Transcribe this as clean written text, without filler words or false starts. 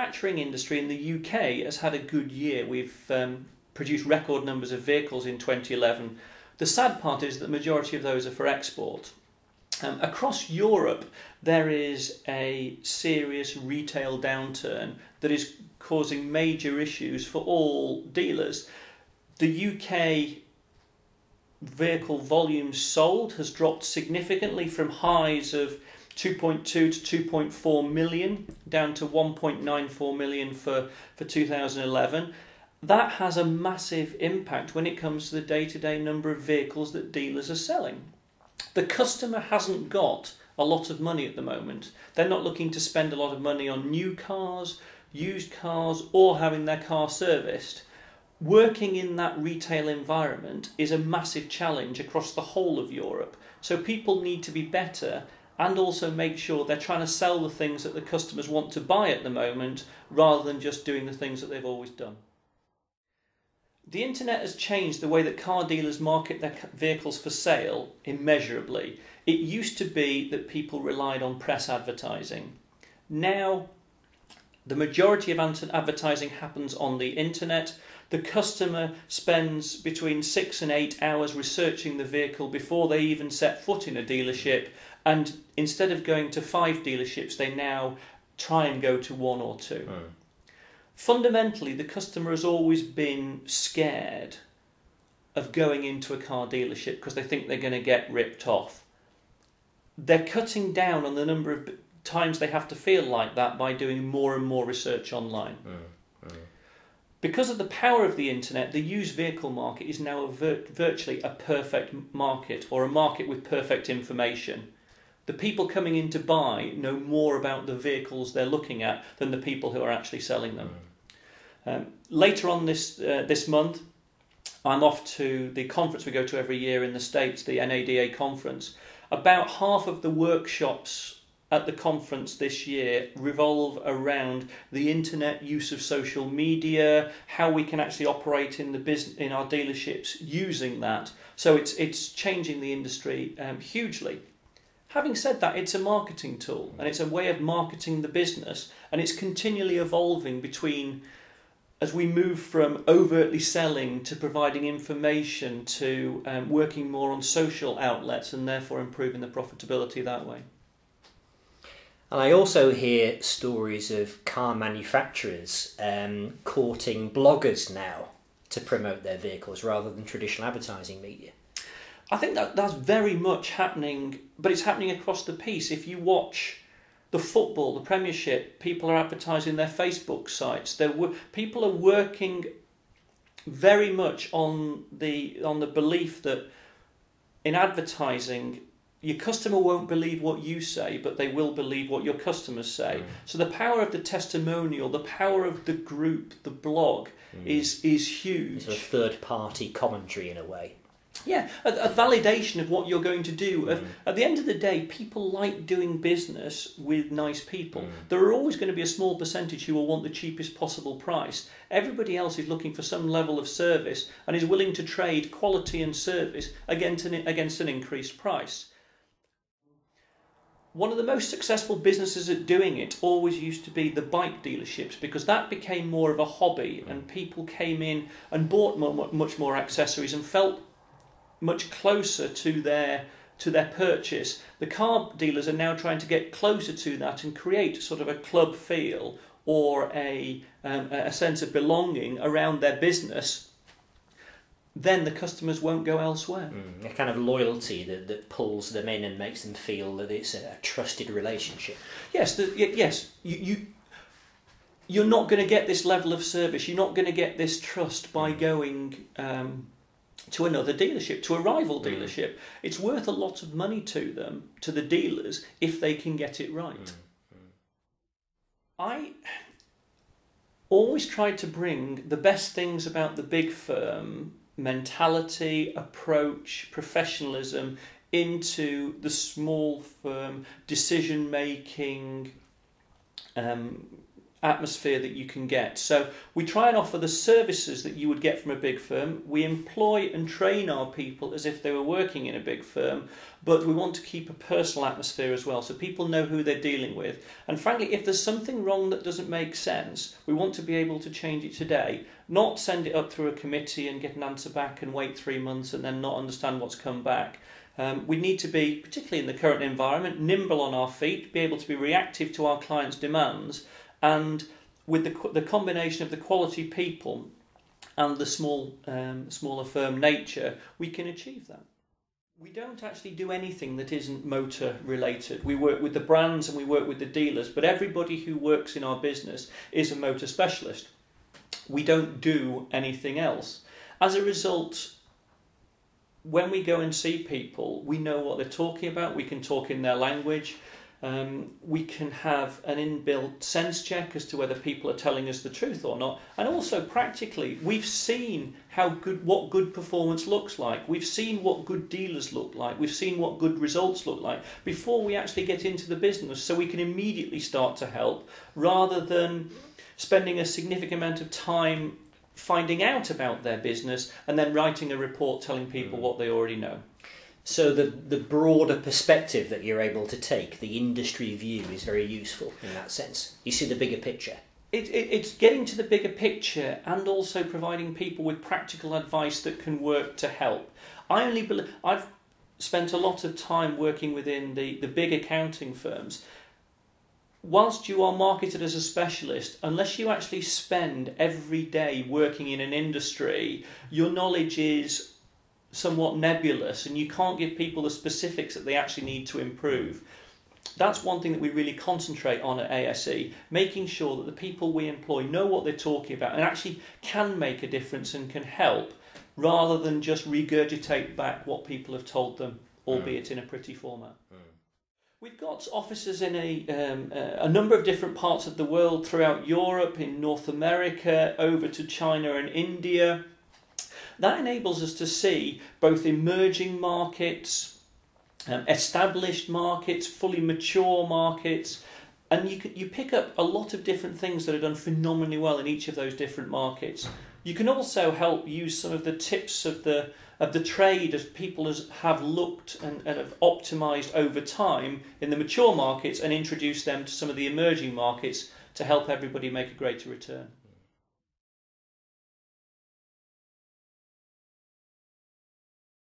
manufacturing industry in the UK has had a good year. We've produced record numbers of vehicles in 2011. The sad part is that the majority of those are for export. Across Europe, there is a serious retail downturn that is causing major issues for all dealers. The UK vehicle volumes sold has dropped significantly from highs of 2.2 to 2.4 million down to 1.94 million for 2011. That has a massive impact when it comes to the day-to-day number of vehicles that dealers are selling. The customer hasn't got a lot of money at the moment. They're not looking to spend a lot of money on new cars, used cars, or having their car serviced. Working in that retail environment is a massive challenge across the whole of Europe. So people need to be better and also make sure they're trying to sell the things that the customers want to buy at the moment rather than just doing the things that they've always done. The internet has changed the way that car dealers market their vehicles for sale immeasurably. It used to be that people relied on press advertising. Now, the majority of advertising happens on the internet. The customer spends between 6 and 8 hours researching the vehicle before they even set foot in a dealership, and instead of going to 5 dealerships, they now try and go to 1 or 2. Fundamentally, the customer has always been scared of going into a car dealership because they think they're going to get ripped off. They're cutting down on the number of times they have to feel like that by doing more and more research online. Because of the power of the internet, the used vehicle market is now virtually a perfect market, or a market with perfect information. The people coming in to buy know more about the vehicles they're looking at than the people who are actually selling them. Later on this month, I'm off to the conference we go to every year in the States, the NADA conference. About half of the workshops at the conference this year revolve around the internet, use of social media, how we can actually operate in the business in our dealerships using that. So it's changing the industry hugely. Having said that, it's a marketing tool and it's a way of marketing the business, and it's continually evolving between, as we move from overtly selling to providing information to working more on social outlets and therefore improving the profitability that way. And I also hear stories of car manufacturers courting bloggers now to promote their vehicles rather than traditional advertising media. I think that's very much happening, but it's happening across the piece. If you watch the football, the Premiership, people are advertising their Facebook sites. People are working very much on the belief that in advertising, your customer won't believe what you say, but they will believe what your customers say. So the power of the testimonial, the power of the group, the blog is huge. It's a third-party commentary in a way. Yeah, a validation of what you're going to do. At the end of the day, people like doing business with nice people. There are always going to be a small percentage who will want the cheapest possible price. Everybody else is looking for some level of service and is willing to trade quality and service against an increased price. One of the most successful businesses at doing it always used to be the bike dealerships, because that became more of a hobby and people came in and bought much more accessories and felt much closer to their purchase. The car dealers are now trying to get closer to that and create sort of a club feel or a sense of belonging around their business. Then the customers won't go elsewhere. A kind of loyalty that pulls them in and makes them feel that it's a trusted relationship. Yes, you're not going to get this level of service. You're not going to get this trust by going to another dealership, to a rival dealership. It's worth a lot of money to them, to the dealers, if they can get it right. I always try to bring the best things about the big firm mentality, approach, professionalism into the small firm decision making atmosphere that you can get. So we try and offer the services that you would get from a big firm. We employ and train our people as if they were working in a big firm, but we want to keep a personal atmosphere as well, so people know who they're dealing with. And frankly, if there's something wrong that doesn't make sense, we want to be able to change it today, not send it up through a committee and get an answer back and wait 3 months and then not understand what's come back. We need to be, particularly in the current environment, nimble on our feet, be able to be reactive to our clients' demands, and with the combination of the quality people and the smaller firm nature, we can achieve that. We don't actually do anything that isn't motor related. We work with the brands and we work with the dealers, but everybody who works in our business is a motor specialist. We don't do anything else. As a result, when we go and see people, we know what they're talking about, we can talk in their language. We can have an inbuilt sense check as to whether people are telling us the truth or not, and also practically we've seen what good performance looks like, we've seen what good dealers look like, we've seen what good results look like before we actually get into the business, so we can immediately start to help rather than spending a significant amount of time finding out about their business and then writing a report telling people what they already know. So the broader perspective that you're able to take, the industry view, is very useful in that sense. You see the bigger picture. It's getting to the bigger picture and also providing people with practical advice that can work to help. I've spent a lot of time working within the big accounting firms. Whilst you are marketed as a specialist, unless you actually spend every day working in an industry, your knowledge is somewhat nebulous and you can't give people the specifics that they actually need to improve. That's one thing that we really concentrate on at ASE, making sure that the people we employ know what they're talking about and actually can make a difference and can help, rather than just regurgitate back what people have told them, albeit in a pretty format. We've got offices in a number of different parts of the world, throughout Europe, in North America, over to China and India. That enables us to see both emerging markets, established markets, fully mature markets, and you pick up a lot of different things that are done phenomenally well in each of those different markets. You can also help use some of the tips of the trade as people have looked and have optimised over time in the mature markets and introduce them to some of the emerging markets to help everybody make a greater return.